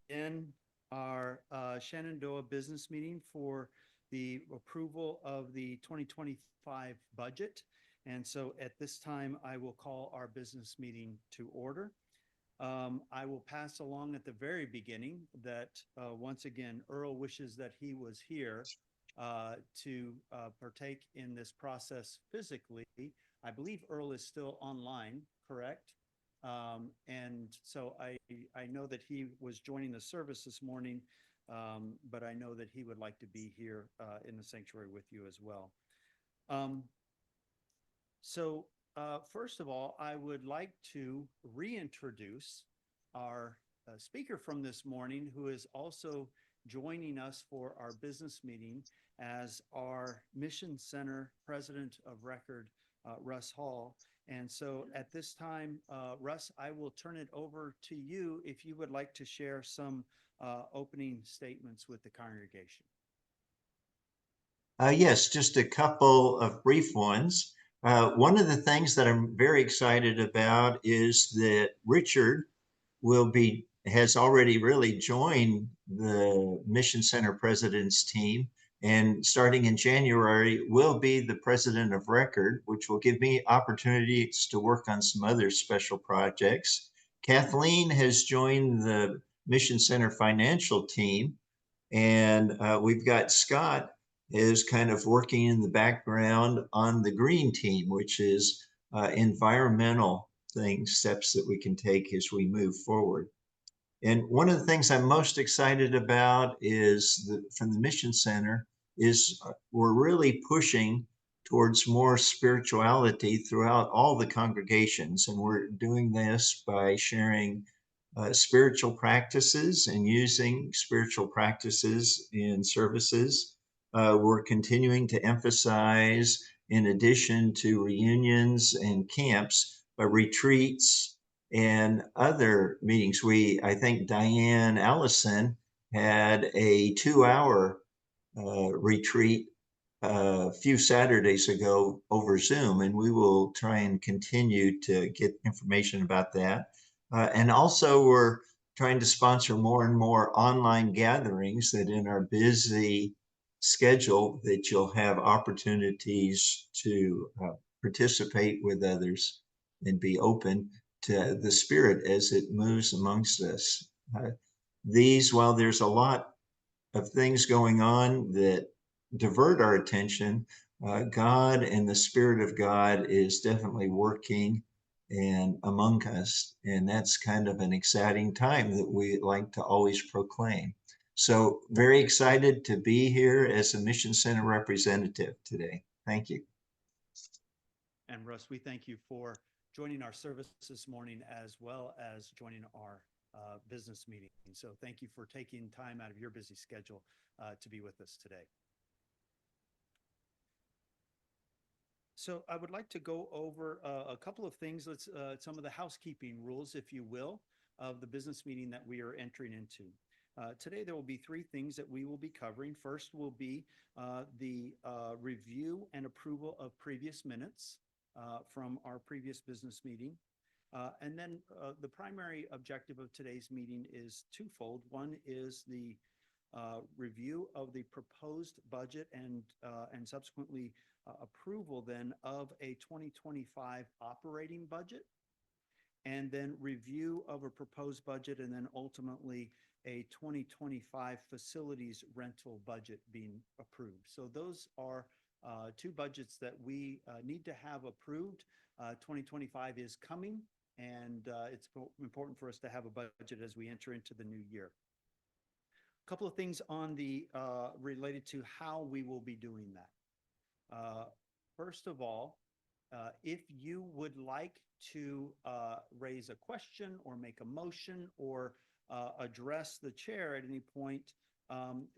In our Shenandoah business meeting for the approval of the 2025 budget. And so at this time, I will call our business meeting to order. I will pass along at the very beginning that once again, Earl wishes that he was here to partake in this process physically. I believe Earl is still online, correct? And so I know that he was joining the service this morning, but I know that he would like to be here in the sanctuary with you as well. Um, so first of all, I would like to reintroduce our speaker from this morning, who is also joining us for our business meeting as our Mission Center President of Record, Russ Hall. And so at this time, Russ, I will turn it over to you if you would like to share some opening statements with the congregation. Yes, just a couple of brief ones. One of the things that I'm very excited about is that Richard has already really joined the Mission Center President's team, and starting in January will be the President of Record, which will give me opportunities to work on some other special projects. Kathleen has joined the Mission Center financial team, and we've got Scott is kind of working in the background on the green team, which is environmental things, steps that we can take as we move forward. And one of the things I'm most excited about is that from the Mission Center is we're really pushing towards more spirituality throughout all the congregations. And we're doing this by sharing spiritual practices and using spiritual practices in services. We're continuing to emphasize, in addition to reunions and camps, retreats and other meetings. I think Diane Allison had a 2 hour retreat a few Saturdays ago over Zoom, and we will try and continue to get information about that. And also, we're trying to sponsor more and more online gatherings that in our busy schedule that you'll have opportunities to participate with others and be open to the Spirit as it moves amongst us. While there's a lot of things going on that divert our attention, God and the Spirit of God is definitely working and among us. And that's kind of an exciting time that we like to always proclaim. So, very excited to be here as a Mission Center representative today. Thank you. And Russ, we thank you for joining our service this morning as well as joining our business meeting. So thank you for taking time out of your busy schedule to be with us today. So I would like to go over a couple of things. Some of the housekeeping rules, if you will, of the business meeting that we are entering into. Today, there will be three things that we will be covering. First will be the review and approval of previous minutes from our previous business meeting. And then the primary objective of today's meeting is twofold. One is the review of the proposed budget and subsequently approval then of a 2025 operating budget, and then review of a proposed budget, and then ultimately a 2025 facilities rental budget being approved. So those are two budgets that we need to have approved. 2025 is coming, and it's important for us to have a budget as we enter into the new year. A couple of things on the related to how we will be doing that. First of all, if you would like to raise a question or make a motion or address the chair at any point,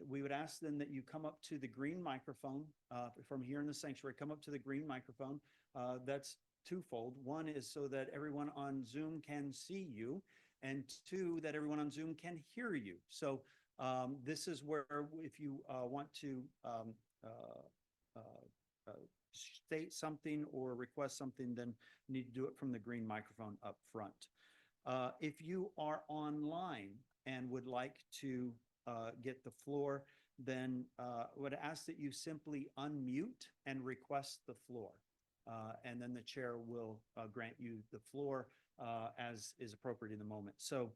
we would ask then that you come up to the green microphone from here in the sanctuary. Come up to the green microphone. That's twofold. One is so that everyone on Zoom can see you, and two, that everyone on Zoom can hear you. So this is where if you want to state something or request something, then you need to do it from the green microphone up front. If you are online and would like to get the floor, then would ask that you simply unmute and request the floor. And then the chair will grant you the floor as is appropriate in the moment. So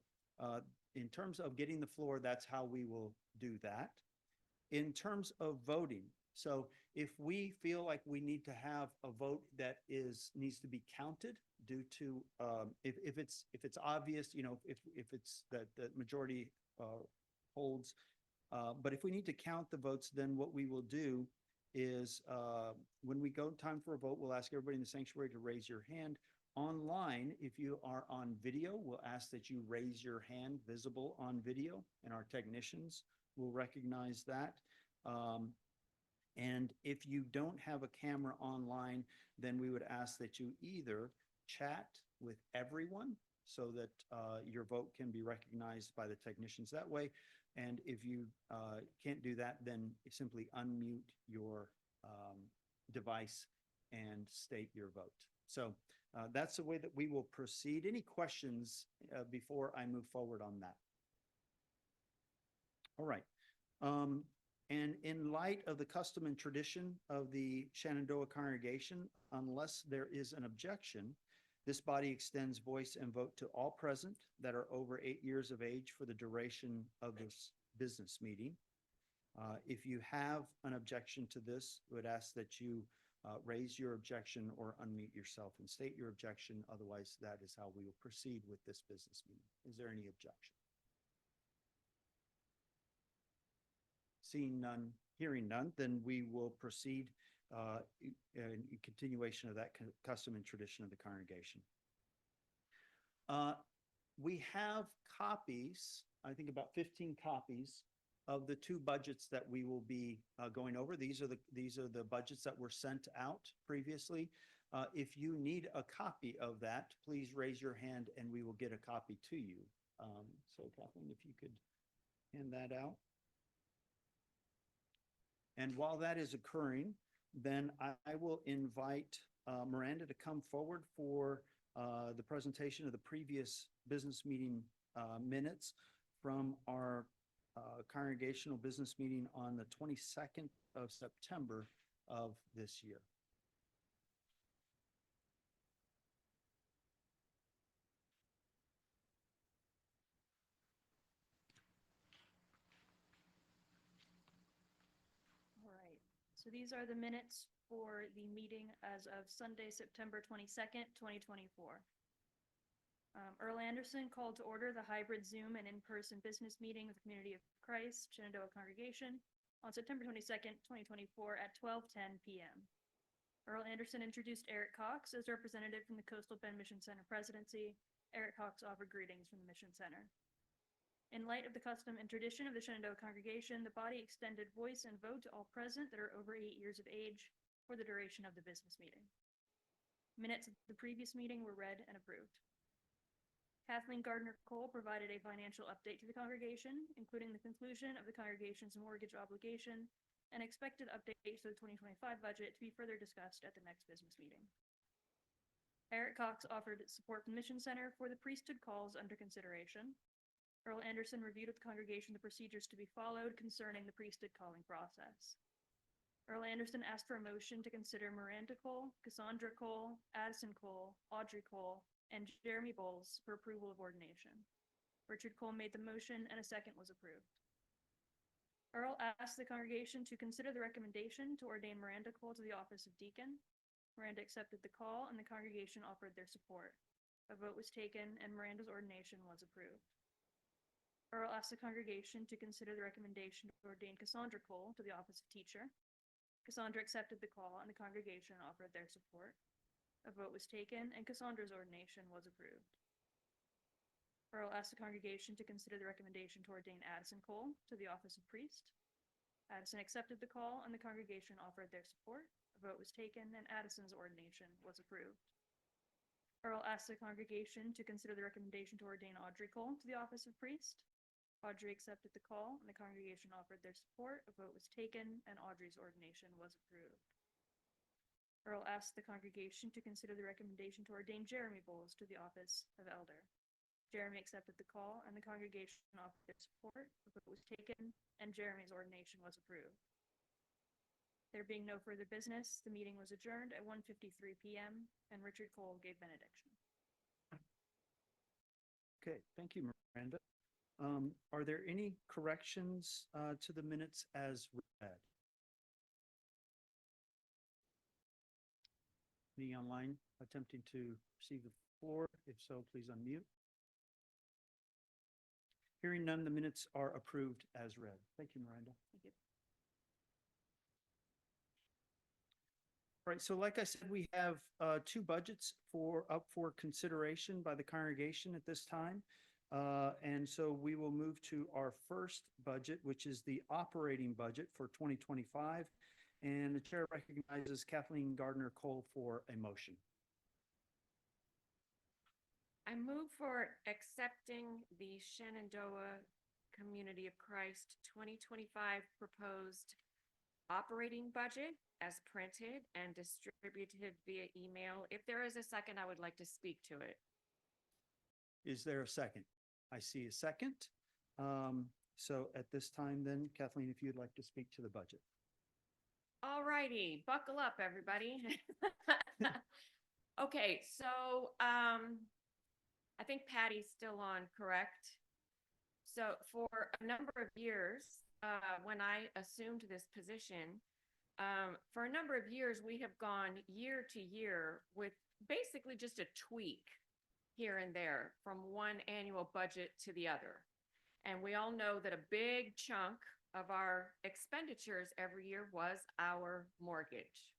in terms of getting the floor, that's how we will do that. In terms of voting, so if we feel like we need to have a vote that needs to be counted due to if it's obvious, if it's that the majority holds, but if we need to count the votes, then what we will do is when we go time for a vote, we'll ask everybody in the sanctuary to raise your hand. Online, if you are on video, we'll ask that you raise your hand visible on video, and our technicians will recognize that. And if you don't have a camera online, then we would ask that you either chat with everyone so that your vote can be recognized by the technicians that way. And if you can't do that, then simply unmute your device and state your vote. So that's the way that we will proceed. Any questions before I move forward on that? All right. And in light of the custom and tradition of the Shenandoah congregation, unless there is an objection, this body extends voice and vote to all present that are over 8 years of age for the duration of this business meeting. If you have an objection to this, I would ask that you raise your objection or unmute yourself and state your objection. Otherwise, that is how we will proceed with this business meeting. Is there any objection? Seeing none, hearing none, then we will proceed in continuation of that custom and tradition of the congregation. We have copies, I think about 15 copies of the two budgets that we will be going over. These are the budgets that were sent out previously. If you need a copy of that, please raise your hand and we will get a copy to you. So Kathleen, if you could hand that out. And while that is occurring, then I will invite Miranda to come forward for the presentation of the previous business meeting minutes from our congregational business meeting on the 22nd of September of this year. So these are the minutes for the meeting as of Sunday, September 22nd, 2024. Earl Anderson called to order the hybrid Zoom and in-person business meeting of the Community of Christ, Shenandoah Congregation on September 22nd, 2024 at 12:10 p.m. Earl Anderson introduced Eric Cox as representative from the Coastal Bend Mission Center presidency. Eric Cox offered greetings from the Mission Center. In light of the custom and tradition of the Shenandoah congregation, the body extended voice and vote to all present that are over 8 years of age for the duration of the business meeting. Minutes of the previous meeting were read and approved. Kathleen Gardner-Cole provided a financial update to the congregation, including the conclusion of the congregation's mortgage obligation and expected updates to the 2025 budget to be further discussed at the next business meeting. Eric Cox offered support from the Mission Center for the priesthood calls under consideration. Earl Anderson reviewed with the congregation the procedures to be followed concerning the priesthood calling process. Earl Anderson asked for a motion to consider Miranda Cole, Cassandra Cole, Addison Cole, Audrey Cole, and Jeremy Bowles for approval of ordination. Richard Cole made the motion and a second was approved. Earl asked the congregation to consider the recommendation to ordain Miranda Cole to the office of deacon. Miranda accepted the call and the congregation offered their support. A vote was taken and Miranda's ordination was approved. Earl asked the congregation to consider the recommendation to ordain Cassandra Cole to the office of teacher. Cassandra accepted the call and the congregation offered their support. A vote was taken and Cassandra's ordination was approved. Earl asked the congregation to consider the recommendation to ordain Addison Cole to the office of priest. Addison accepted the call and the congregation offered their support. A vote was taken and Addison's ordination was approved. Earl asked the congregation to consider the recommendation to ordain Audrey Cole to the office of priest. Audrey accepted the call and the congregation offered their support. A vote was taken and Audrey's ordination was approved. Earl asked the congregation to consider the recommendation to ordain Jeremy Bowles to the office of elder. Jeremy accepted the call, and the congregation offered their support. The vote was taken, and Jeremy's ordination was approved. There being no further business, the meeting was adjourned at 1:53 p.m., and Richard Cole gave benediction. Okay, thank you, Miranda. Are there any corrections to the minutes as read? Any online attempting to receive the floor? If so, please unmute. Hearing none, the minutes are approved as read. Thank you, Miranda. Thank you. All right, so like I said, we have two budgets up for consideration by the congregation at this time. And so we will move to our first budget, which is the operating budget for 2025. And the chair recognizes Kathleen Gardner Cole for a motion. I move for accepting the Shenandoah Community of Christ 2025 proposed operating budget as printed and distributed via email. If there is a second, I would like to speak to it. Is there a second? I see a second. So at this time then, Kathleen, if you'd like to speak to the budget. All righty, buckle up, everybody. Okay, so I think Patty's still on, correct? So for a number of years, when I assumed this position, for a number of years, we have gone year to year with basically just a tweak here and there from one annual budget to the other. And we all know that a big chunk of our expenditures every year was our mortgage.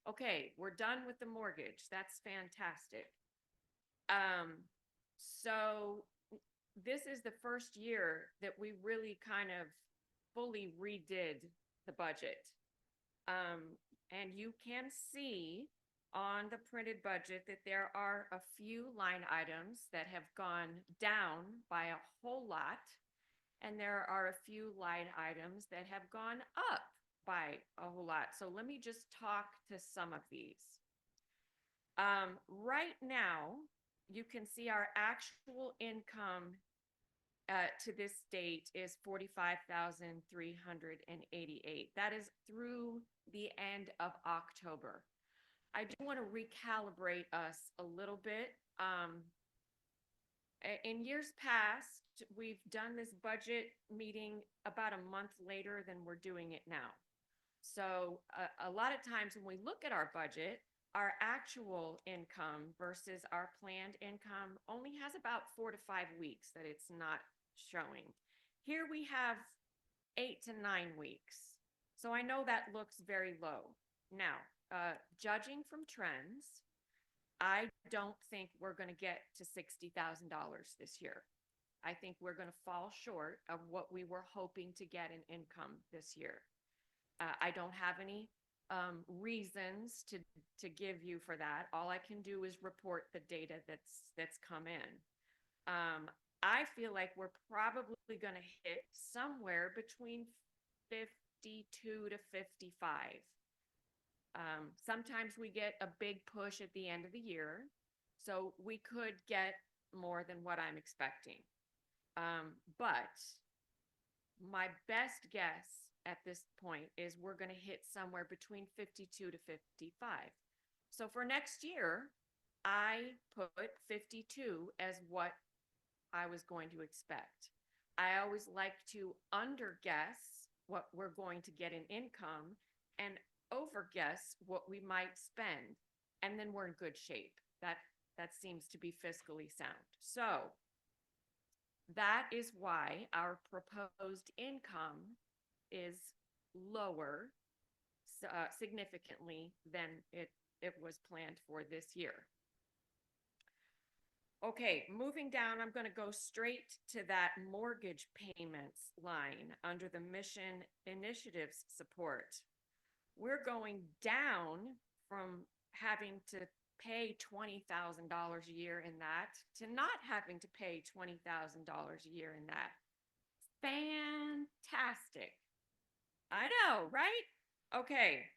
Okay, we're done with the mortgage. That's fantastic. So this is the first year that we really kind of fully redid the budget. And you can see on the printed budget that there are a few line items that have gone down by a whole lot. And there are a few line items that have gone up by a whole lot. So let me just talk to some of these. Right now, you can see our actual income to this date is $45,388. That is through the end of October. I do want to recalibrate us a little bit. In years past, we've done this budget meeting about a month later than we're doing it now. So a lot of times when we look at our budget, our actual income versus our planned income only has about 4 to 5 weeks that it's not showing. Here we have 8 to 9 weeks. So I know that looks very low. Now, judging from trends, I don't think we're going to get to $60,000 this year. I think we're going to fall short of what we were hoping to get in income this year. I don't have any reasons to give you for that. All I can do is report the data that's come in. I feel like we're probably going to hit somewhere between 52 to 55. Sometimes we get a big push at the end of the year, so we could get more than what I'm expecting. But my best guess at this point is we're going to hit somewhere between 52 to 55. So for next year, I put 52 as what I was going to expect. I always like to underguess what we're going to get in income and overguess what we might spend, and then we're in good shape. That seems to be fiscally sound. So that is why our proposed income is lower significantly than it was planned for this year. Okay, moving down, I'm going to go straight to that mortgage payments line under the mission initiatives support. We're going down from having to pay $20,000 a year in that to not having to pay $20,000 a year in that. Fantastic. I know, right? Okay.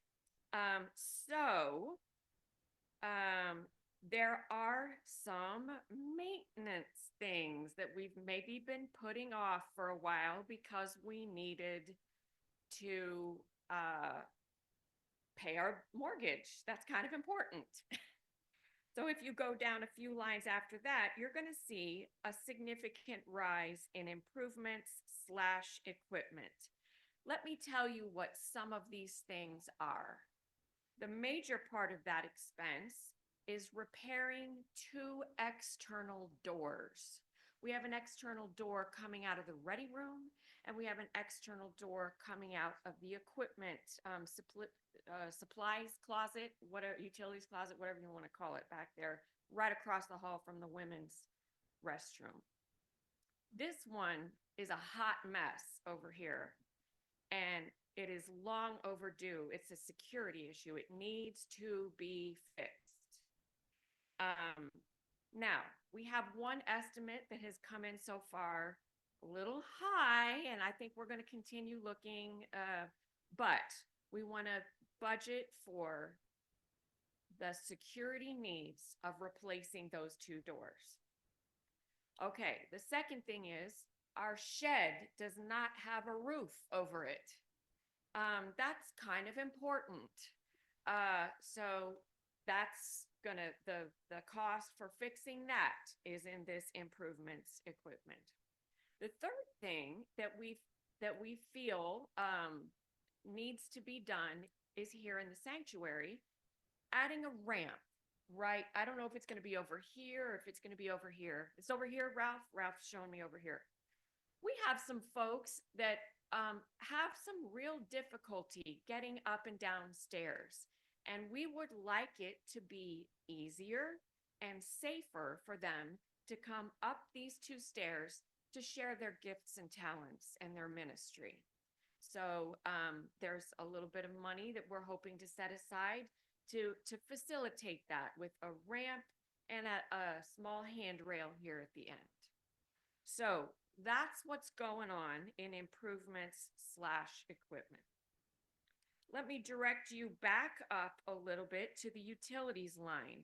There are some maintenance things that we've maybe been putting off for a while because we needed to pay our mortgage. That's kind of important. So if you go down a few lines after that, you're going to see a significant rise in improvements slash equipment. Let me tell you what some of these things are. The major part of that expense is repairing 2 external doors. We have an external door coming out of the ready room, and we have an external door coming out of the equipment supplies closet, whatever, utilities closet, whatever you want to call it, back there, right across the hall from the women's restroom. This one is a hot mess over here, and it is long overdue. It's a security issue. It needs to be fixed. Now, we have one estimate that has come in so far a little high, and I think we're going to continue looking, but we want to budget for the security needs of replacing those 2 doors. Okay, the second thing is our shed does not have a roof over it. That's kind of important. So that's gonna, the cost for fixing that is in this improvements equipment. The third thing that we feel needs to be done is here in the sanctuary, adding a ramp, right? I don't know if it's going to be over here or if it's going to be over here. It's over here, Ralph. Ralph's showing me over here. We have some folks that have some real difficulty getting up and down stairs, and we would like it to be easier and safer for them to come up these 2 stairs to share their gifts and talents and their ministry. So there's a little bit of money that we're hoping to set aside to facilitate that with a ramp and a small handrail here at the end. So that's what's going on in improvements slash equipment. Let me direct you back up a little bit to the utilities line.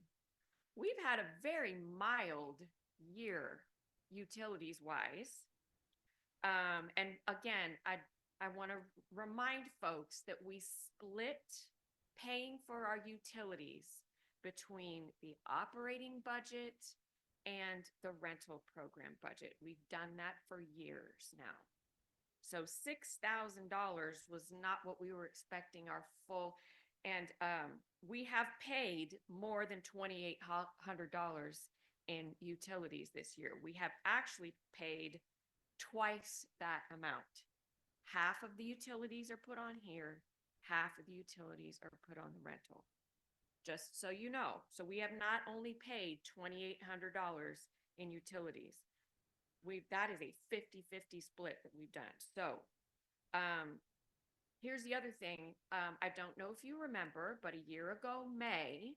We've had a very mild year utilities wise. And again, I want to remind folks that we split paying for our utilities between the operating budget and the rental program budget. We've done that for years now. So $6,000 was not what we were expecting our full, and we have paid more than $2,800 in utilities this year. We have actually paid twice that amount. Half of the utilities are put on here, half of the utilities are put on the rental. Just so you know. So we have not only paid $2,800 in utilities. That is a 50-50 split that we've done. So here's the other thing. I don't know if you remember, but a year ago, May,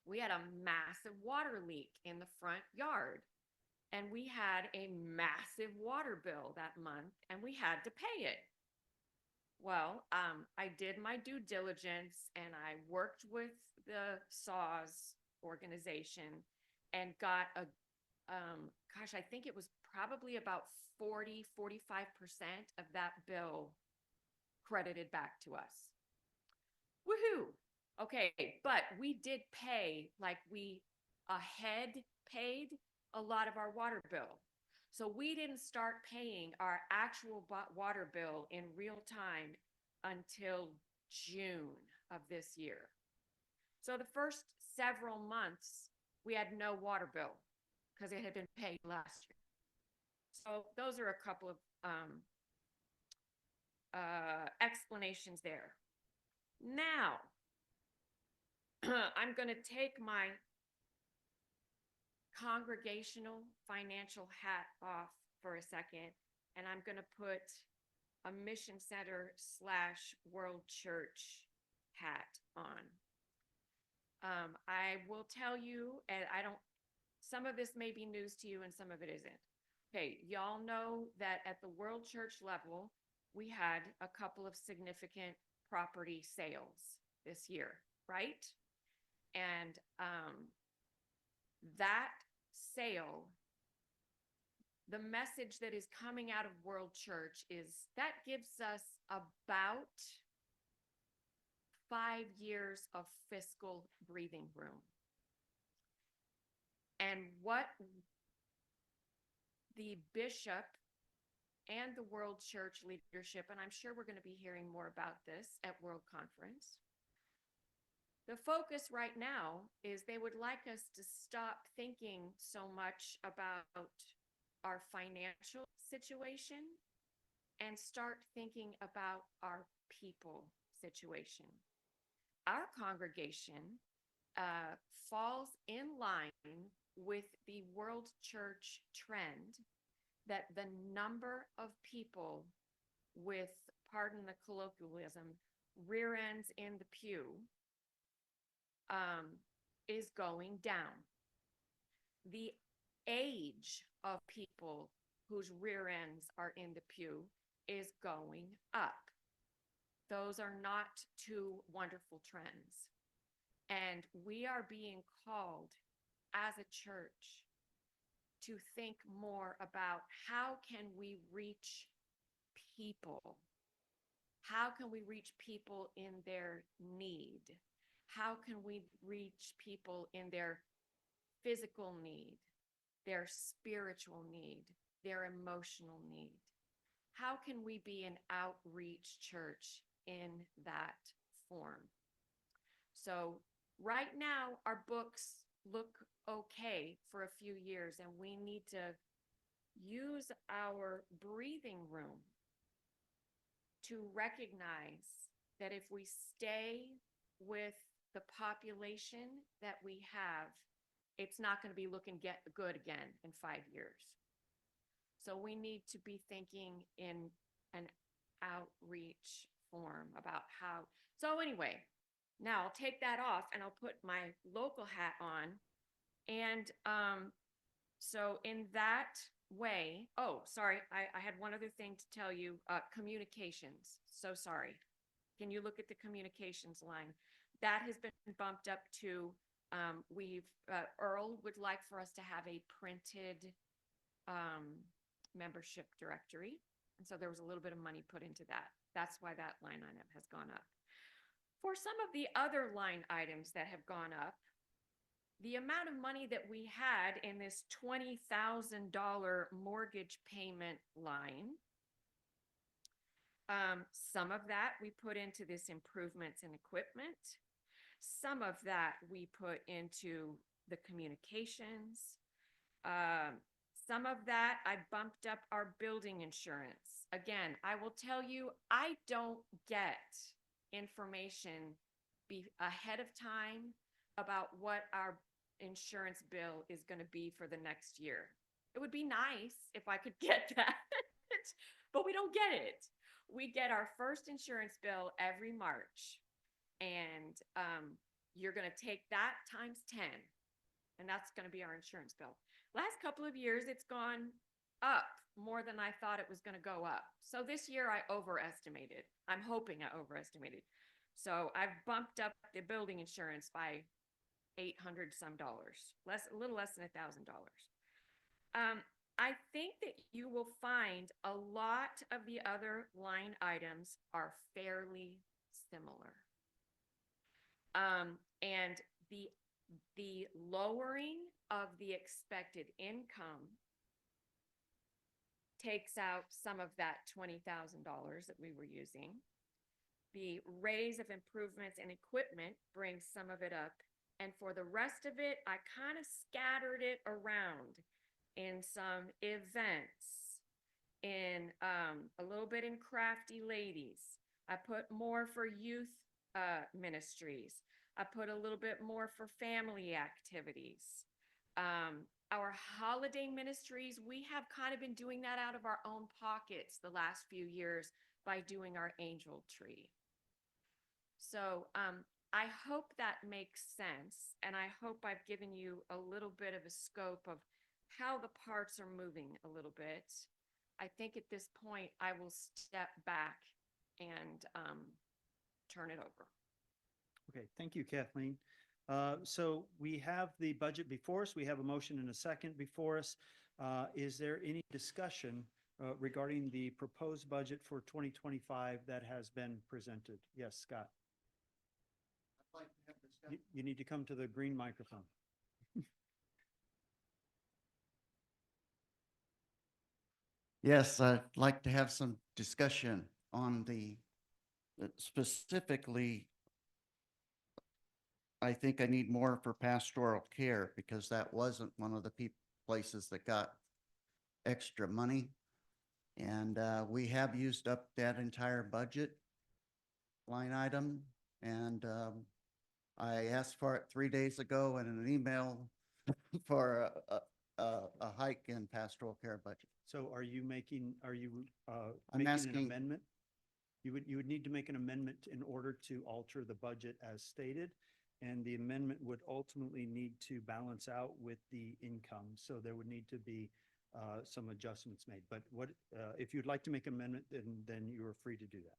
we had a massive water leak in the front yard. And we had a massive water bill that month, and we had to pay it. Well, I did my due diligence, and I worked with the SAWS organization and got a, gosh, I think it was probably about 40, 45% of that bill credited back to us. Woohoo! Okay, but we did pay, like we ahead paid a lot of our water bill. So we didn't start paying our actual water bill in real time until June of this year. So the first several months, we had no water bill because it had been paid last year. So those are a couple of explanations there. Now, I'm going to take my congregational financial hat off for a second, and I'm going to put a mission center / world church hat on. I will tell you, and some of this may be news to you and some of it isn't. Okay, y'all know that at the world church level, we had a couple of significant property sales this year, right? And that sale, the message that is coming out of World Church is that gives us about 5 years of fiscal breathing room. And what the bishop and the World Church leadership, and I'm sure we're going to be hearing more about this at World Conference, the focus right now is they would like us to stop thinking so much about our financial situation and start thinking about our people situation. Our congregation falls in line with the World Church trend that the number of people with, pardon the colloquialism, rear ends in the pew is going down. The age of people whose rear ends are in the pew is going up. Those are not two wonderful trends. And we are being called as a church to think more about how can we reach people? How can we reach people in their need? How can we reach people in their physical need, their spiritual need, their emotional need? How can we be an outreach church in that form? So right now, our books look okay for a few years, and we need to use our breathing room to recognize that if we stay with the population that we have, it's not going to be looking good again in 5 years. So we need to be thinking in an outreach form about how. So anyway, now I'll take that off and I'll put my local hat on. And so in that way, oh, sorry, I had one other thing to tell you, communications. So sorry. Can you look at the communications line? That has been bumped up to, Earl would like for us to have a printed membership directory. And so there was a little bit of money put into that. That's why that line item has gone up. For some of the other line items that have gone up, the amount of money that we had in this $20,000 mortgage payment line, some of that we put into this improvements in equipment. Some of that we put into the communications. Some of that I bumped up our building insurance. Again, I will tell you, I don't get information ahead of time about what our insurance bill is going to be for the next year. It would be nice if I could get that, but we don't get it. We get our first insurance bill every March, and you're going to take that times 10, and that's going to be our insurance bill. Last couple of years, it's gone up more than I thought it was going to go up. So this year I overestimated. I'm hoping I overestimated. So I've bumped up the building insurance by $800 some, a little less than $1,000. I think that you will find a lot of the other line items are fairly similar. And the lowering of the expected income takes out some of that $20,000 that we were using. The raise of improvements in equipment brings some of it up. And for the rest of it, I kind of scattered it around in some events, in a little bit in Crafty Ladies. I put more for youth ministries. I put a little bit more for family activities. Our holiday ministries, we have kind of been doing that out of our own pockets the last few years by doing our angel tree. So I hope that makes sense, and I hope I've given you a little bit of a scope of how the parts are moving a little bit. I think at this point, I will step back and turn it over. Okay, thank you, Kathleen. So we have the budget before us. We have a motion and a second before us. Is there any discussion regarding the proposed budget for 2025 that has been presented? Yes, Scott. You need to come to the green microphone. Yes, I'd like to have some discussion on the, specifically, I think I need more for pastoral care because that wasn't one of the places that got extra money. And we have used up that entire budget line item. And I asked for it 3 days ago in an email for a hike in pastoral care budget. So are you making I'm an asking- amendment? You would need to make an amendment in order to alter the budget as stated. And the amendment would ultimately need to balance out with the income. So there would need to be some adjustments made. But if you'd like to make an amendment, then you are free to do that.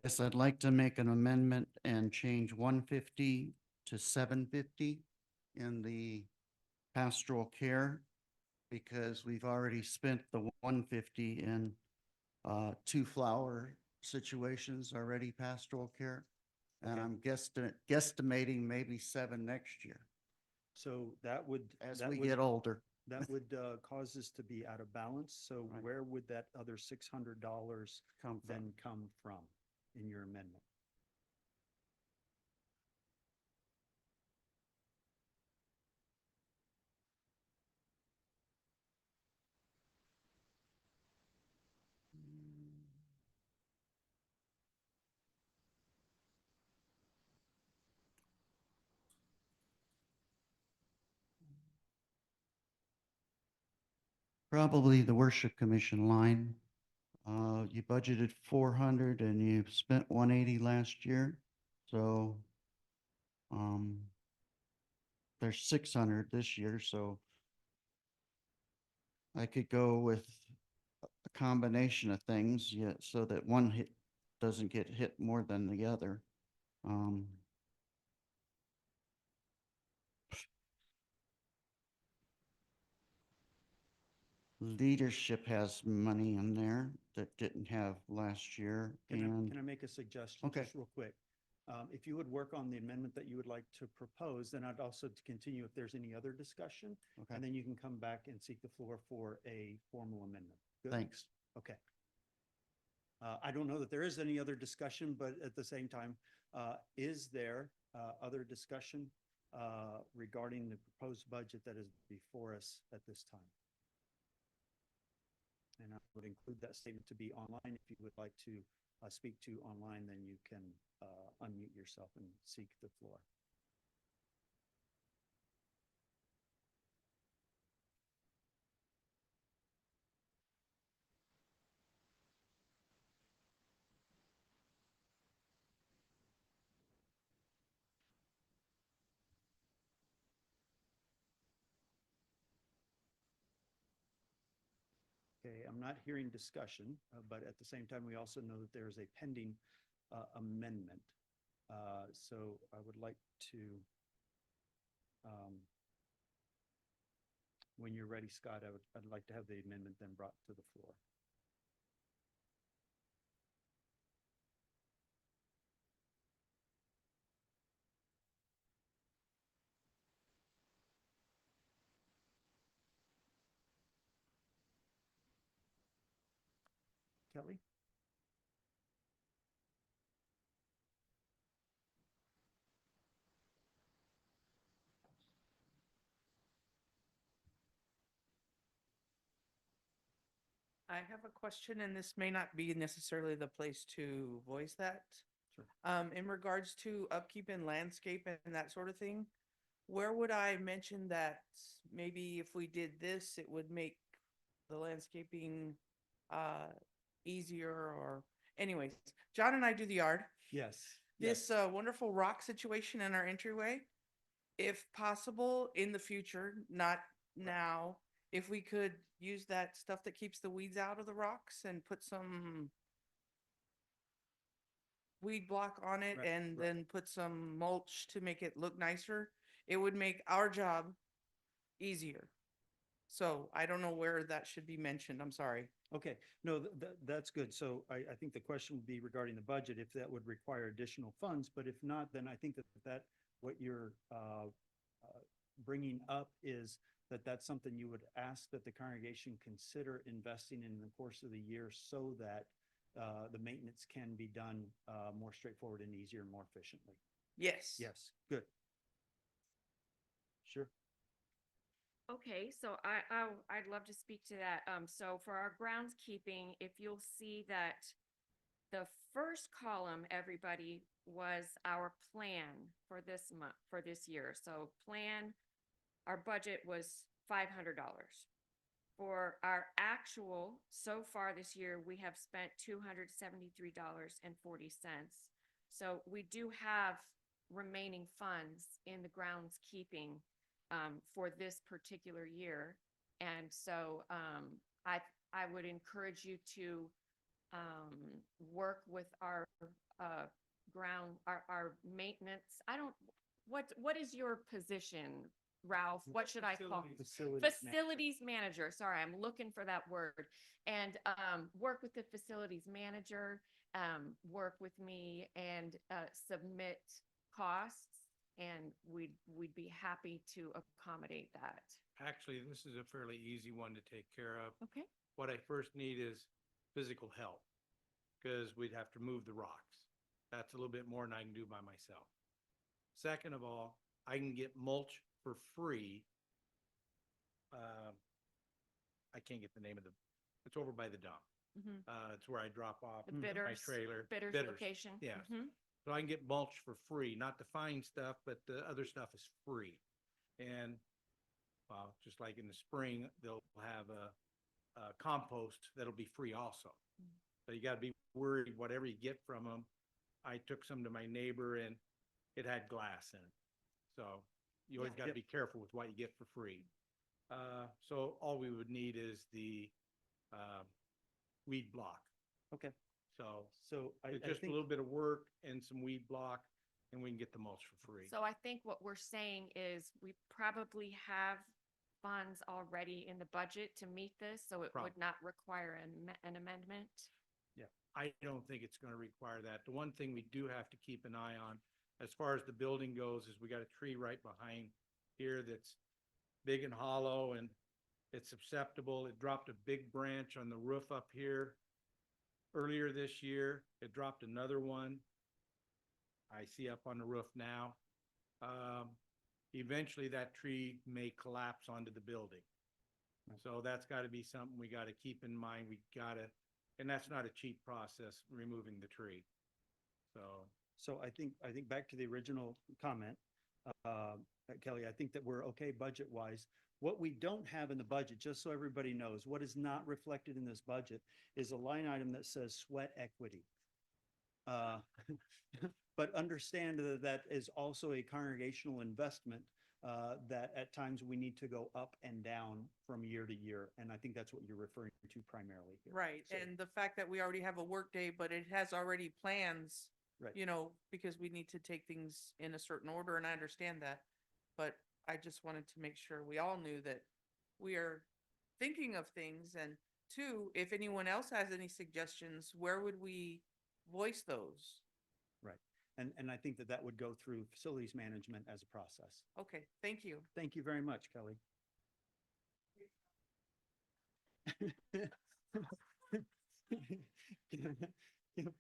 Yes, I'd like to make an amendment and change 150 to 750 in the pastoral care because we've already spent the 150 in 2 flower situations already pastoral care. And Okay. I'm guesstimating maybe 7 next year So that would. as that we would- get older. That would cause us to be out of balance. So Right. where would that other $600 Come from. then come from in your amendment? Probably the worship commission line. You budgeted 400 and you spent 180 last year. So there's 600 this year, so I could go with a combination of things, yet so that one hit doesn't get hit more than the other. Leadership has money in there that didn't have last year, Can and I make a suggestion? Okay. Just real quick. If you would work on the amendment that you would like to propose, then I'd also to continue if there's any other discussion. Okay. And then you can come back and seek the floor for a formal amendment. Good? thanks. Okay. I don't know that there is any other discussion, but at the same time, is there other discussion regarding the proposed budget that is before us at this time? And I would include that statement to be online. If you would like to speak to online, then you can unmute yourself and seek the floor. Okay, I'm not hearing discussion, but at the same time, we also know that there is a pending amendment. So I would like to, when you're ready, Scott, I'd like to have the amendment then brought to the floor. Kelly? I have a question, and this may not be necessarily the place to voice that. Sure. In regards to upkeep and landscape and that sort of thing, where would I mention that maybe if we did this, it would make the landscaping easier or anyways, John and I do the yard. Yes. This wonderful rock situation in our entryway, if possible in the future, not now, if we could use that stuff that keeps the weeds out of the rocks and put some weed block on it Right, and right. then put some mulch to make it look nicer, it would make our job easier. So I don't know where that should be mentioned. I'm sorry. Okay, no, that's good. So I think the question would be regarding the budget, if that would require additional funds, but if not, then I think that what you're bringing up is that that's something you would ask that the congregation consider investing in the course of the year so that the maintenance can be done more straightforward and easier and more efficiently. Yes. Yes, good. Sure. Okay, so I'd love to speak to that. So for our groundskeeping, if you'll see that the first column, everybody, was our plan for this month, for this year. So plan, our budget was $500. For our actual, so far this year, we have spent $273.40. So we do have remaining funds in the groundskeeping for this particular year. And so I would encourage you to work with our our maintenance. I don't, what is your position, Ralph? What should I call? Facilities manager. Sorry, I'm looking for that word. And work with the facilities manager, work with me and submit costs. And we'd be happy to accommodate that. Actually, this is a fairly easy one to take care of. Okay. What I first need is physical help, because we'd have to move the rocks. That's a little bit more than I can do by myself. Second of all, I can get mulch for free. I can't get the name of it's over by the dump. Mhm. It's where I drop off The my bitters, trailer. bitters Bitters, location. yes. Mhm. So I can get mulch for free, not the fine stuff, but the other stuff is free. And just like in the spring, they'll have a compost that'll be free also. So you gotta be worried, whatever you get from them. I took some to my neighbor and it had glass in it. So you always Yeah. gotta Yep. be careful with what you get for free. So all we would need is the weed block. Okay, So so it's I just a think, little bit of work and some weed block and we can get the mulch for free. So I think what we're saying is we probably have funds already in the budget to meet this, so it would Probably. not require an amendment. I don't think it's gonna require that. The one thing we do have to keep an eye on, as far as the building goes, is we got a tree right behind here that's big and hollow and it's susceptible. It dropped a big branch on the roof up here earlier this year. It dropped another one. I see up on the roof now. Eventually that tree may collapse onto the building. So that's gotta be something we gotta keep in mind. And that's not a cheap process, removing the tree. So, I think back to the original comment, Kelly, I think that we're okay budget-wise. What we don't have in the budget, just so everybody knows, what is not reflected in this budget is a line item that says sweat equity. But understand that that is also a congregational investment that at times we need to go up and down from year to year. And I think that's what you're referring to primarily here. Right. So- And the fact that we already have a work day, but it has already plans, Right. you know, because we need to take things in a certain order, and I understand that. But I just wanted to make sure we all knew that we are thinking of things. And two, if anyone else has any suggestions, where would we voice those? Right. And I think that that would go through facilities management as a process. Okay, thank you. Thank you very much, Kelly.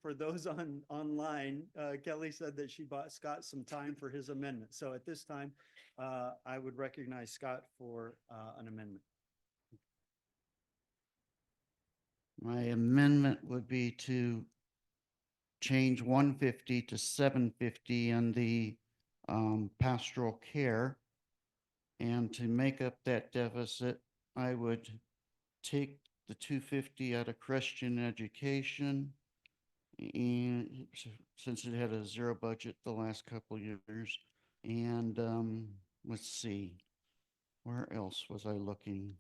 For those online, Kelly said that she bought Scott some time for his amendment. So at this time, I would recognize Scott for an amendment. My amendment would be to change 150 to 750 in the pastoral care. And to make up that deficit, I would take the 250 out of Christian education. And since it had a zero budget the last couple years, and let's see, where else was I looking?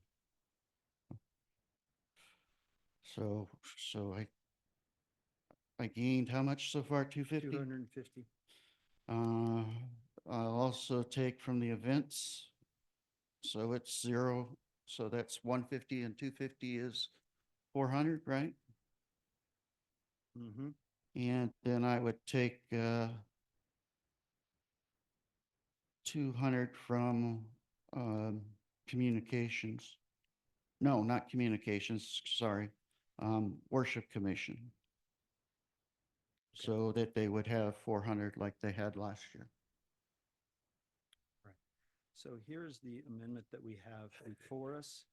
So I gained how much so far? 250? 250. I'll also take from the events. So it's 0. So that's 150 and 250 is 400, right? Mm-hmm. And then I would take 200 from communications. No, not communications, sorry. Worship Commission. Okay. So that they would have 400 like they had last year. So here's the amendment that we have before us,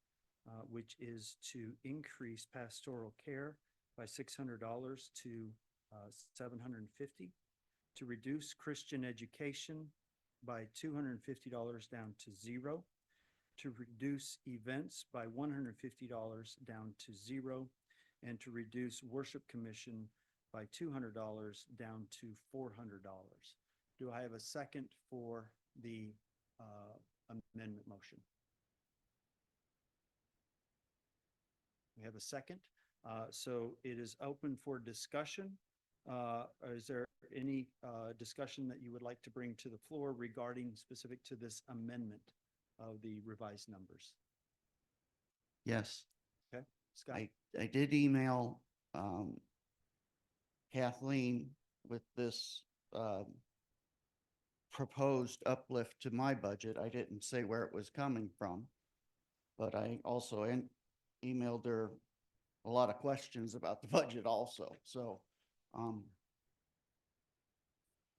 which is to increase pastoral care by $600 to $750, to reduce Christian education by $250 down to 0, to reduce events by $150 down to 0, and to reduce worship commission by $200 down to $400. Do I have a second for the amendment motion? We have a second. So it is open for discussion. Is there any discussion that you would like to bring to the floor regarding specific to this amendment of the revised numbers? Yes, Okay, Scott? I did email Kathleen with this proposed uplift to my budget. I didn't say where it was coming from, but I also emailed her a lot of questions about the budget also. So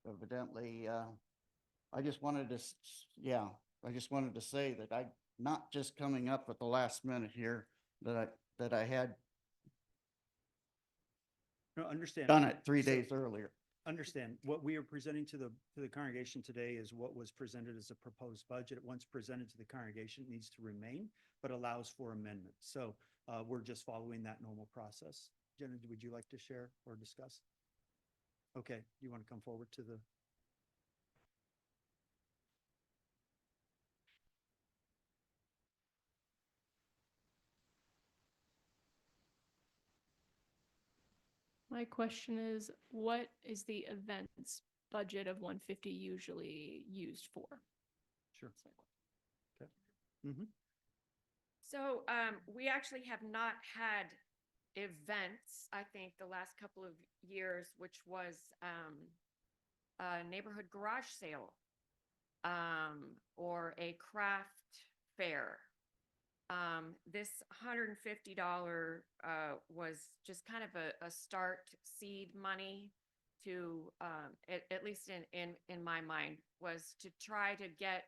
evidently, I just wanted to, I just wanted to say that I not just coming up at the last minute here, that I had No, understand. done it 3 So- days earlier. Understand. What we are presenting to the congregation today is what was presented as a proposed budget. Once presented to the congregation, it needs to remain, but allows for amendment. So we're just following that normal process. Jenna, would you like to share or discuss? Okay, you want to come forward to the? My question is, what is the events budget of 150 usually used for? Sure. Okay. Mm-hmm. So, we actually have not had events, I think, the last couple of years, which was, a neighborhood garage sale, or a craft fair. This $150, was just kind of a start seed money to, at least in my mind, was to try to get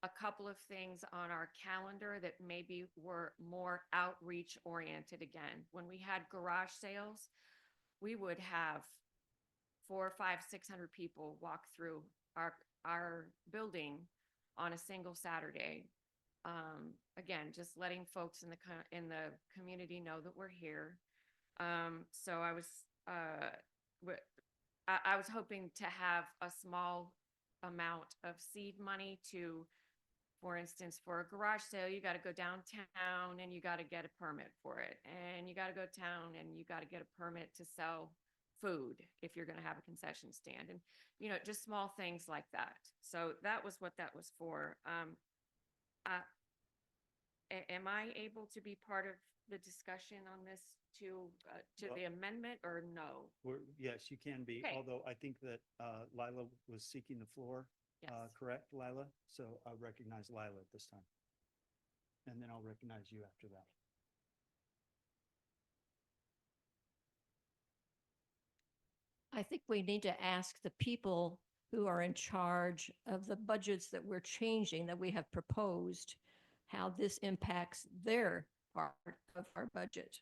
a couple of things on our calendar that maybe were more outreach oriented again. When we had garage sales, we would have 400, 500, 600 people walk through our building on a single Saturday. Again, just letting folks in the community know that we're here. So I was hoping to have a small amount of seed money to, for instance, for a garage sale, you got to go downtown and you got to get a permit for it. And you got to go town and you got to get a permit to sell food if you're going to have a concession stand, and, just small things like that. So that was what that was for. Am I able to be part of the discussion on this to Well- the amendment, or no? Yes, you can be, Okay. although I think that Lila was seeking the floor. Yes. Correct, Lila? So I recognize Lila at this time. And then I'll recognize you after that. I think we need to ask the people who are in charge of the budgets that we're changing, that we have proposed, how this impacts their part of our budget.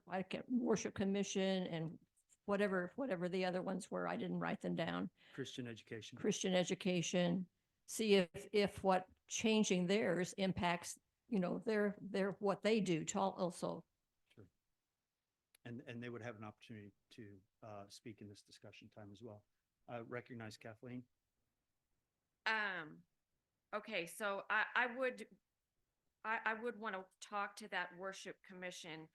Like a worship commission and whatever the other ones were, I didn't write them down. Christian education. Christian education, see if what changing theirs impacts, their what they do also. Sure. And they would have an opportunity to speak in this discussion time as well. I recognize Kathleen. Okay, so I would want to talk to that worship commission.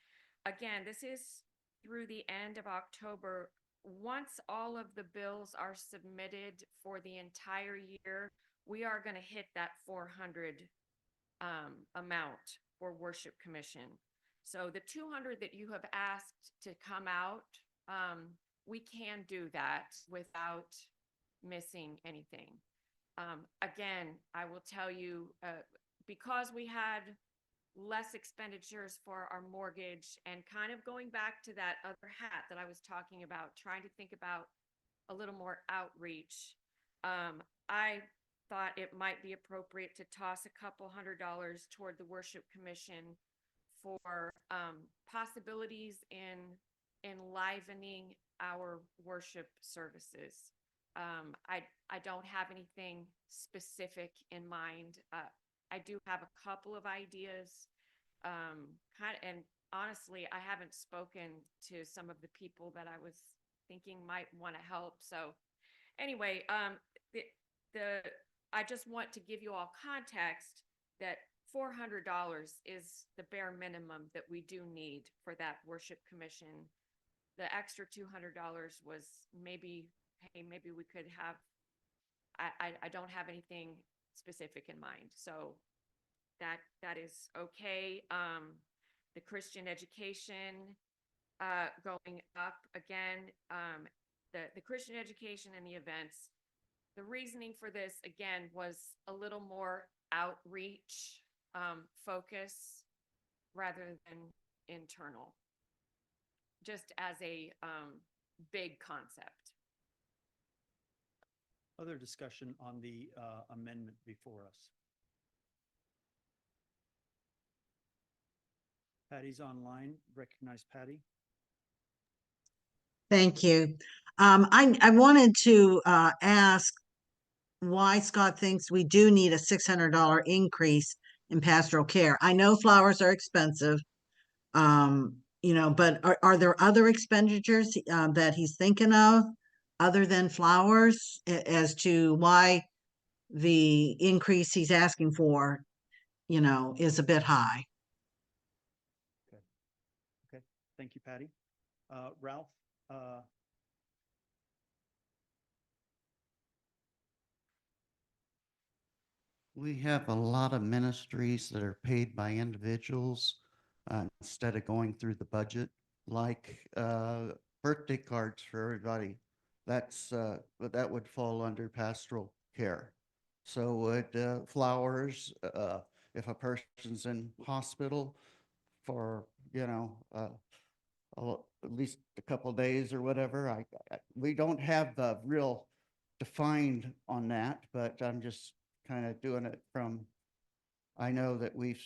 Again, this is through the end of October. Once all of the bills are submitted for the entire year, we are going to hit that 400 amount for worship commission. So the 200 that you have asked to come out, we can do that without missing anything. Again, I will tell you, because we had less expenditures for our mortgage and kind of going back to that other hat that I was talking about, trying to think about a little more outreach. I thought it might be appropriate to toss a couple $100 toward the worship commission for possibilities in enlivening our worship services. I don't have anything specific in mind. I do have a couple of ideas. And honestly, I haven't spoken to some of the people that I was thinking might want to help. So anyway, I just want to give you all context that $400 is the bare minimum that we do need for that worship commission. The extra $200 was maybe, hey, maybe we could have, I don't have anything specific in mind. So that is okay. The Christian education going up again, the Christian education and the events. The reasoning for this again was a little more outreach focus rather than internal, just as a big concept. Other discussion on the amendment before us? Patty's online. Recognize Patty. Thank you. I wanted to ask why Scott thinks we do need a $600 increase in pastoral care. I know flowers are expensive, but are there other expenditures that he's thinking of other than flowers as to why the increase he's asking for, is a bit high? Okay. Thank you, Patty. Ralph, We have a lot of ministries that are paid by individuals instead of going through the budget, like birthday cards for everybody. That would fall under pastoral care. So would flowers, if a person's in hospital for, at least a couple days or whatever. We don't have the real defined on that, but I'm just kind of doing it from, I know that we've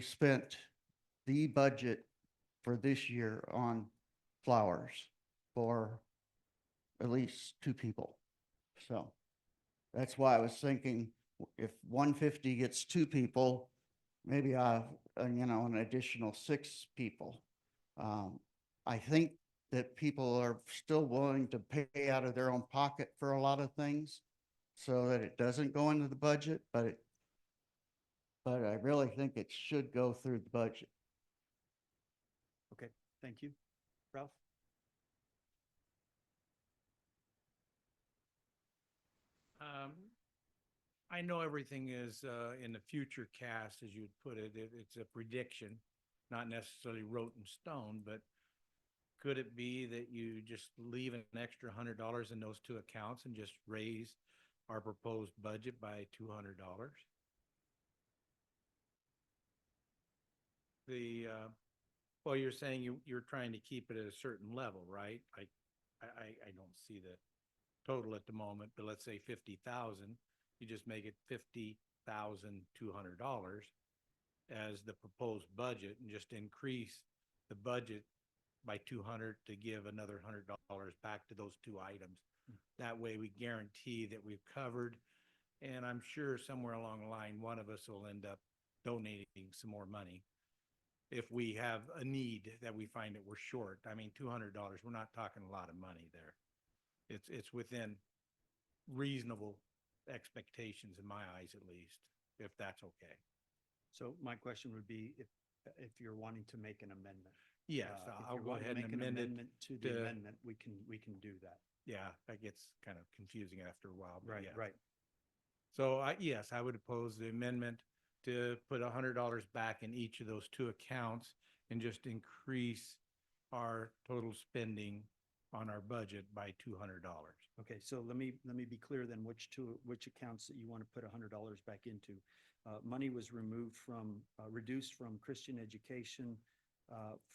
spent the budget for this year on flowers for at least 2 people. So that's why I was thinking if 150 gets 2 people, maybe an additional 6 people. I think that people are still willing to pay out of their own pocket for a lot of things so that it doesn't go into the budget, but I really think it should go through the budget. okay, thank you. Ralph? I know everything is in the future cast, as you'd put it. It's a prediction, not necessarily wrote in stone, but could it be that you just leave an extra $100 in those 2 accounts and just raise our proposed budget by $200? Well, you're saying you're trying to keep it at a certain level, right? I don't see the total at the moment, but let's say 50,000, you just make it $50,200 as the proposed budget and just increase the budget by 200 to give another $100 back to those 2 items. That way we guarantee that we've covered, and I'm sure somewhere along the line, one of us will end up donating some more money if we have a need that we find that we're short. I mean, $200, we're not talking a lot of money there. It's within reasonable expectations in my eyes, at least, if that's okay. So my question would be if you're wanting to make an amendment. Yes, if I'll you go want to ahead and make an amend it. amendment to the to- amendment, we can do that. Yeah, that gets kind of confusing after a while, but Right, yeah. right. So yes, I would oppose the amendment to put $100 back in each of those two accounts and just increase our total spending on our budget by $200. Okay, so let me be clear then, which accounts that you want to put $100 back into. Money was reduced from Christian education,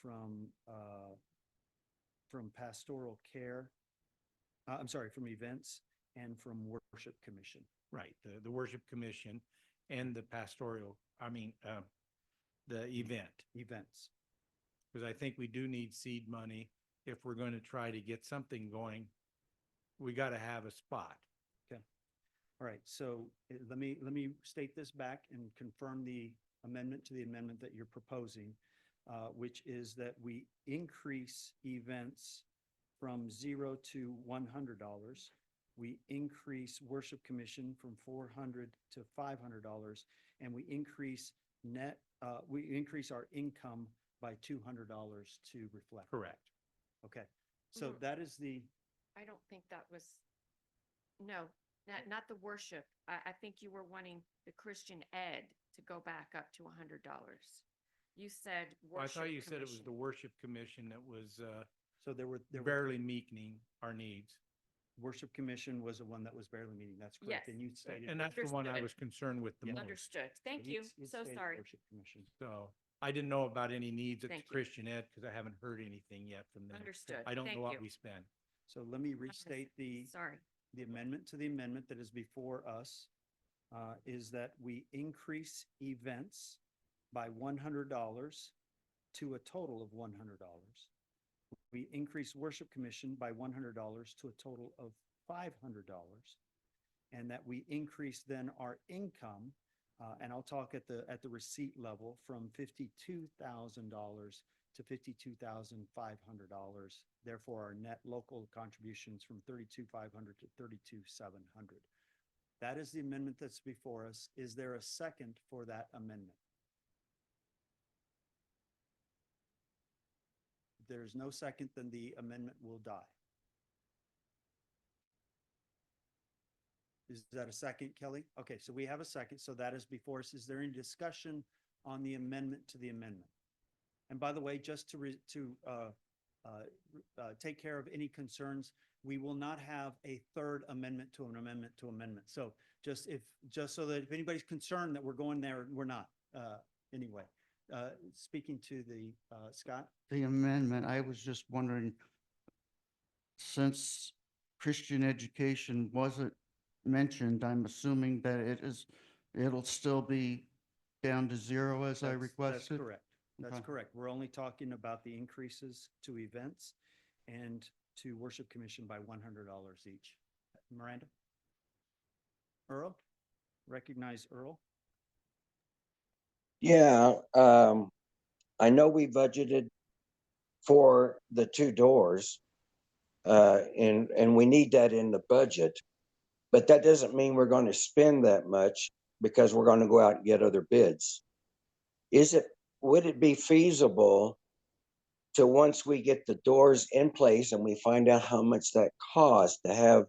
from pastoral care, I'm sorry, from events and from worship commission. Right, the worship commission and the pastoral, the Events. because I think we do need seed money if we're going to try to get something going. We got to have a spot. All right, so let me state this back and confirm the amendment to the amendment that you're proposing, which is that we increase events from $0 to $100. We increase worship commission from $400 to $500, and we increase our income by $200 to reflect. Correct. Okay, so Mhm. that is the, I don't think that was, no, not the worship. I think you were wanting the Christian ed to go back up to $100. You said Well, I worship thought you said it was commission. the worship commission that was so there were barely meeking our needs. worship commission was the one that was barely meeting. That's correct. Yes. And you stated. And that's the one I Understood. was concerned with the Yeah. most. Understood. Thank You'd- you. you'd So stated sorry. Worship commission. So I didn't know about any needs at the Thank you. Christian ed because I haven't heard anything yet from them. Understood. I don't Thank know what you. we spend. So let me restate Sorry. the amendment to the amendment that is before us, is that we increase events by $100 to a total of $100. We increase worship commission by $100 to a total of $500. And that we increase then our income, and I'll talk at the receipt level, from $52,000 to $52,500. Therefore, our net local contributions from $32,500 to $32,700. That is the amendment that's before us. Is there a second for that amendment? If there's no second, then the amendment will die. Is that a second, Kelly? Okay, so we have a second, so that is before us. Is there any discussion on the amendment to the amendment? And by the way, just to take care of any concerns, we will not have a third amendment to an amendment to amendment. So just so that if anybody's concerned that we're going there, we're not. Anyway, speaking to the, Scott? The amendment, I was just wondering, since Christian education wasn't mentioned, I'm assuming that it'll still be down to zero as I That's requested? correct. That's Okay. correct. We're only talking about the increases to events and to worship commission by $100 each. Miranda? Earl? Recognize Earl? Yeah, I know we budgeted for the two doors, and we need that in the budget. But that doesn't mean we're going to spend that much because we're going to go out and get other bids. Would it be feasible to, once we get the doors in place and we find out how much that costs, to have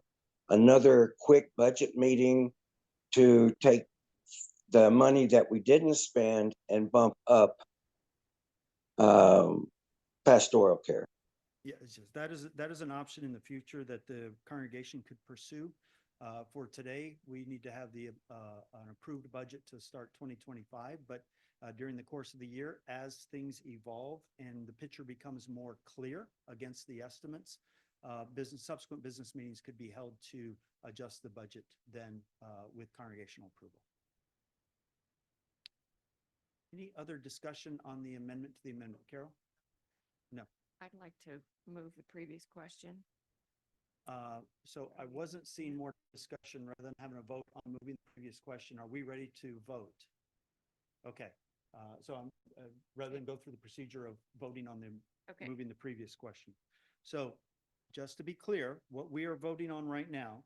another quick budget meeting to take the money that we didn't spend and bump up pastoral care? Yeah, it's just, that is an option in the future that the congregation could pursue. For today, we need to have an approved budget to start 2025, but during the course of the year, as things evolve and the picture becomes more clear against the estimates, subsequent business meetings could be held to adjust the budget then with congregational approval. Any other discussion on the amendment to the amendment? Carol? No. I'd like to move the previous question. So I wasn't seeing more discussion rather than having a vote on moving the previous question. Are we ready to vote? Okay, so I'm, rather than go through the procedure of voting on Okay. moving the previous question. So just to be clear, what we are voting on right now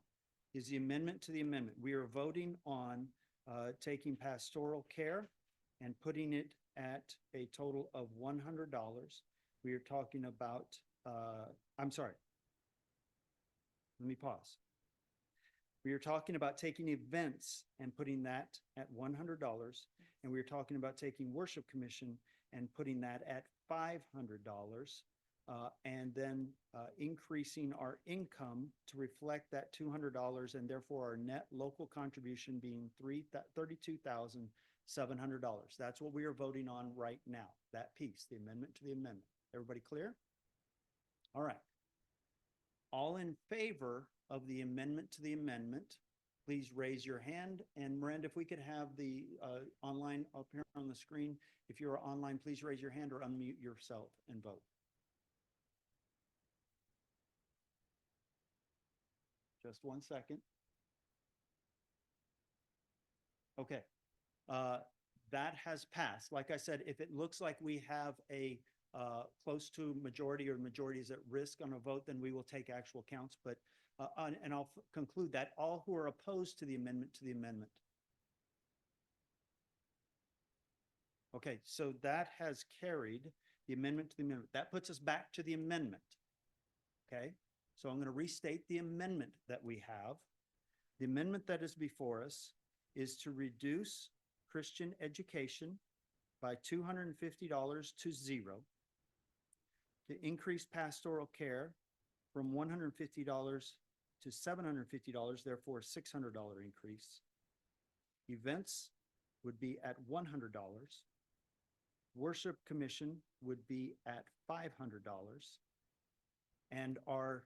is the amendment to the amendment. We are voting on taking pastoral care and putting it at a total of $100 We are talking about, I'm sorry. Let me pause. We are talking about taking events and putting that at $100. And we are talking about taking worship commission and putting that at $500. And then increasing our income to reflect that $200 and therefore our net local contribution being $32,700. That's what we are voting on right now, that piece, the amendment to the amendment. Everybody clear? All right. All in favor of the amendment to the amendment, please raise your hand. And Miranda, if we could have the online up here on the screen, if you're online, please raise your hand or unmute yourself and vote. Just 1 second. Okay. That has passed. Like I said, if it looks like we have a close to majority or majority is at risk on a vote, then we will take actual counts. But and I'll conclude that all who are opposed to the amendment to the amendment. Okay, so that has carried the amendment to the amendment. That puts us back to the amendment. Okay, so I'm going to restate the amendment that we have. The amendment that is before us is to reduce Christian education by $250 to zero, to increase pastoral care from $150 to $750, therefore $600 increase. Events would be at $100. Worship commission would be at $500. And our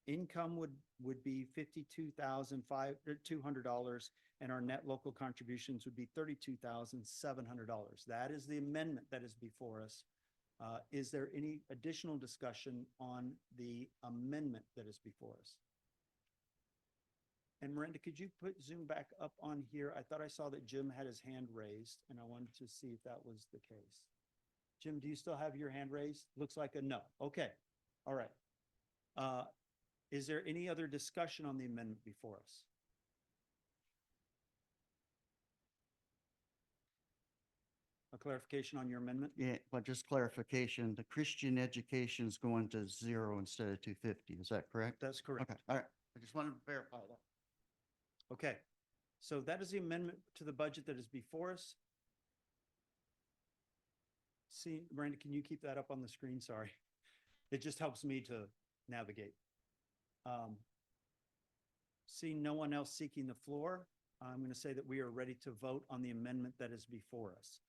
income would be $52,200, and our net local contributions would be $32,700. That is the amendment that is before us. Is there any additional discussion on the amendment that is before us? And Miranda, could you put Zoom back up on here? I thought I saw that Jim had his hand raised, and I wanted to see if that was the case. Jim, do you still have your hand raised? Looks like a no. Okay. All right. Is there any other discussion on the amendment before us? A clarification on your amendment? Yeah, but just clarification, the Christian education is going to zero instead of 250. Is that correct? That's correct. Okay, all right. I just wanted to verify that. Okay. So that is the amendment to the budget that is before us. See, Miranda, can you keep that up on the screen? Sorry. It just helps me to navigate. Seeing no one else seeking the floor, I'm going to say that we are ready to vote on the amendment that is before us.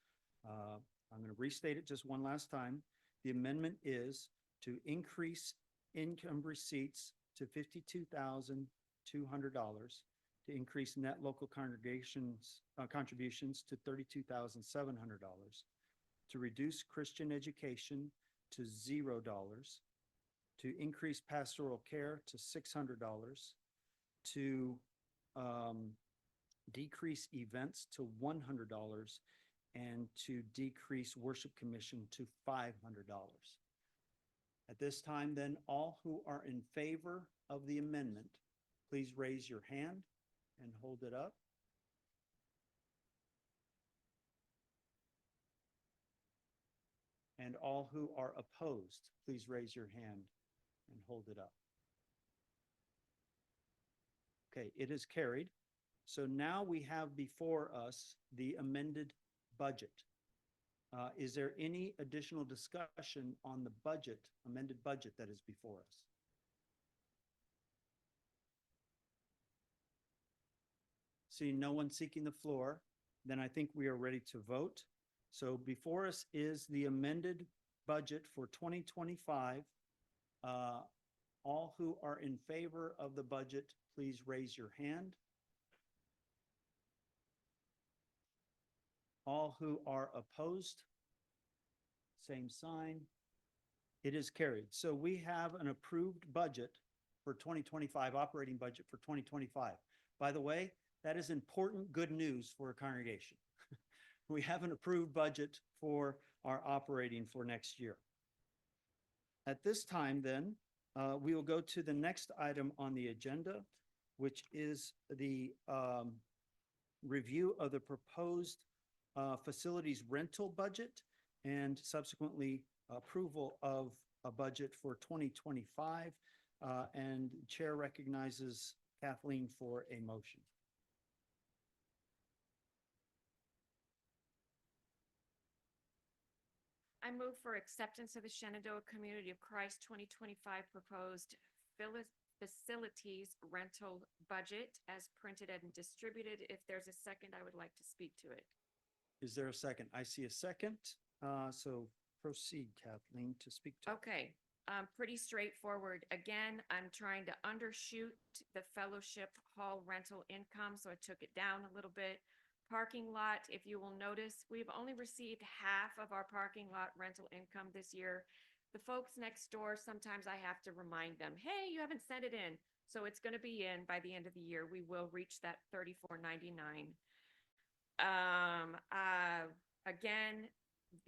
I'm going to restate it just one last time. The amendment is to increase income receipts to $52,200, to increase net local contributions to $32,700, to reduce Christian education to $0, to increase pastoral care to $600, to decrease events to $100, and to decrease worship commission to $500. At this time, then, all who are in favor of the amendment, please raise your hand and hold it up. And all who are opposed, please raise your hand and hold it up. Okay, it is carried. So now we have before us the amended budget. Is there any additional discussion on the budget, amended budget that is before us? Seeing no one seeking the floor, then I think we are ready to vote. So before us is the amended budget for 2025. All who are in favor of the budget, please raise your hand. All who are opposed, same sign. It is carried. So we have an approved budget for 2025, operating budget for 2025. By the way, that is important, good news for a congregation. We have an approved budget for our operating for next year. At this time, then, we will go to the next item on the agenda, which is the review of the proposed facilities rental budget and subsequently approval of a budget for 2025. And Chair recognizes Kathleen for a motion. I move for acceptance of the Shenandoah Community of Christ 2025 proposed facilities rental budget as printed and distributed. If there's a second, I would like to speak to it. Is there a second? I see a second. So proceed, Kathleen, to speak to. Okay, pretty straightforward. Again, I'm trying to undershoot the fellowship hall rental income, so I took it down a little bit. Parking lot, if you will notice, we've only received half of our parking lot rental income this year. The folks next door, sometimes I have to remind them, hey, you haven't sent it in. So it's gonna be in by the end of the year. We will reach that $34.99. Again,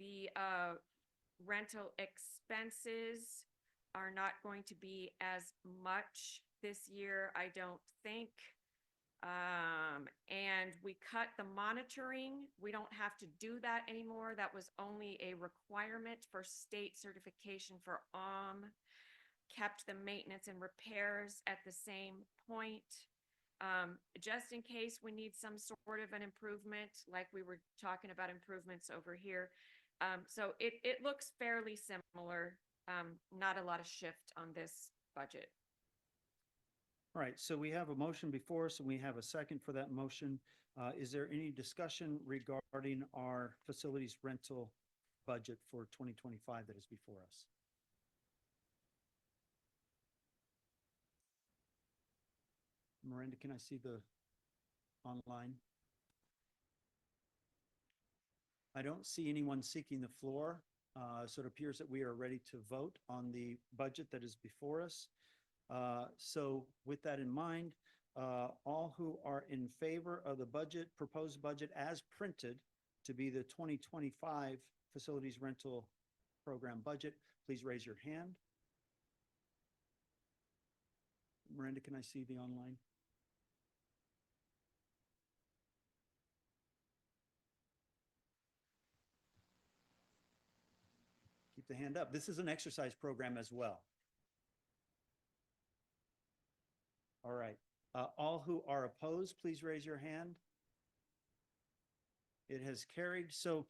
the rental expenses are not going to be as much this year, I don't think. And we cut the monitoring. We don't have to do that anymore. That was only a requirement for state certification for kept the maintenance and repairs at the same point. Just in case we need some sort of an improvement, like we were talking about improvements over here. So it looks fairly similar. Not a lot of shift on this budget. All right, so we have a motion before us and we have a second for that motion. Is there any discussion regarding our facilities rental budget for 2025 that is before us? Miranda, can I see the online? I don't see anyone seeking the floor, so it appears that we are ready to vote on the budget that is before us. So with that in mind, all who are in favor of the proposed budget as printed to be the 2025 facilities rental program budget, please raise your hand. Miranda, can I see the online? Keep the hand up. This is an exercise program as well. All right. All who are opposed, please raise your hand. It has carried. So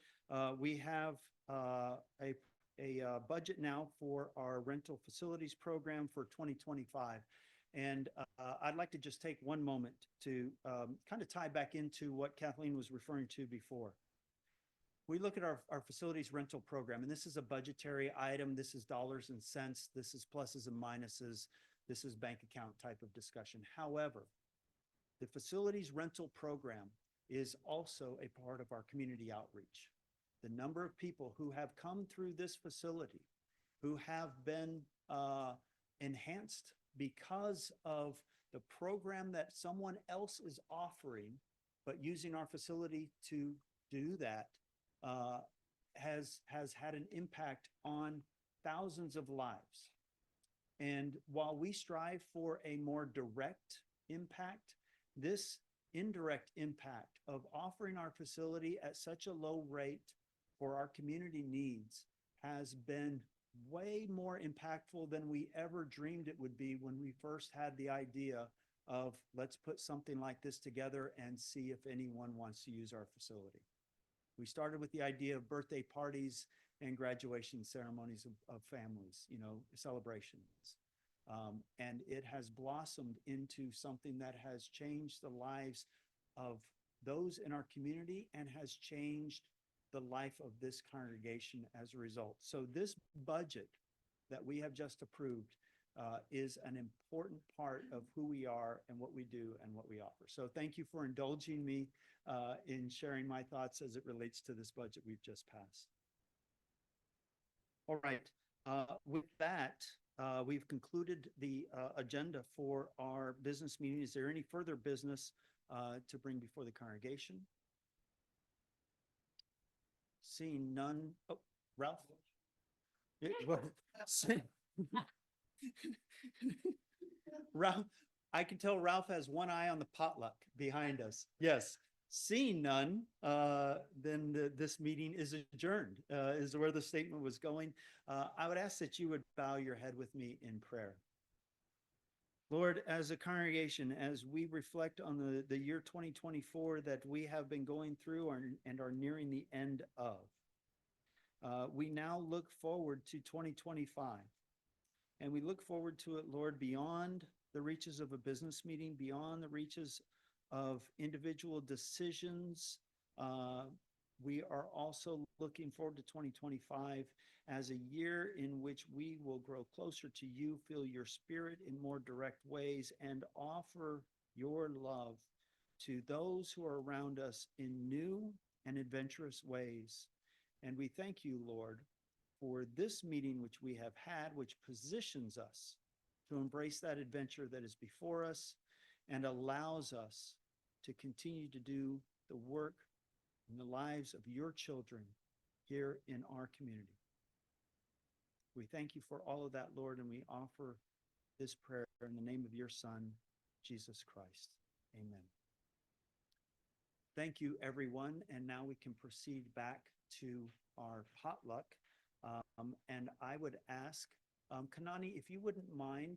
we have a budget now for our rental facilities program for 2025. And I'd like to just take one moment to kind of tie back into what Kathleen was referring to before. We look at our facilities rental program, and this is a budgetary item. This is dollars and cents. This is pluses and minuses. This is bank account type of discussion. However, the facilities rental program is also a part of our community outreach. The number of people who have come through this facility, who have been enhanced because of the program that someone else is offering, but using our facility to do that, has had an impact on thousands of lives. And while we strive for a more direct impact, this indirect impact of offering our facility at such a low rate for our community needs has been way more impactful than we ever dreamed it would be when we first had the idea of let's put something like this together and see if anyone wants to use our facility. We started with the idea of birthday parties and graduation ceremonies of families, celebrations. And it has blossomed into something that has changed the lives of those in our community and has changed the life of this congregation as a result. So this budget that we have just approved is an important part of who we are and what we do and what we offer. So thank you for indulging me in sharing my thoughts as it relates to this budget we've just passed. All right, with that, we've concluded the agenda for our business meeting. Is there any further business to bring before the congregation? Seeing none. Oh, Ralph? Ralph, I can tell Ralph has one eye on the potluck behind us. Yes. Seeing none, then this meeting is adjourned, is where the statement was going. I would ask that you would bow your head with me in prayer. Lord, as a congregation, as we reflect on the year 2024 that we have been going through and are nearing the end of, we now look forward to 2025. And we look forward to it, Lord, beyond the reaches of a business meeting, beyond the reaches of individual decisions. We are also looking forward to 2025 as a year in which we will grow closer to you, feel your spirit in more direct ways, and offer your love to those who are around us in new and adventurous ways. And we thank you, Lord, for this meeting which we have had, which positions us to embrace that adventure that is before us and allows us to continue to do the work in the lives of your children here in our community. We thank you for all of that, Lord, and we offer this prayer in the name of your Son, Jesus Christ. Amen. Thank you, everyone. And now we can proceed back to our potluck. And I would ask, Kanani, if you wouldn't mind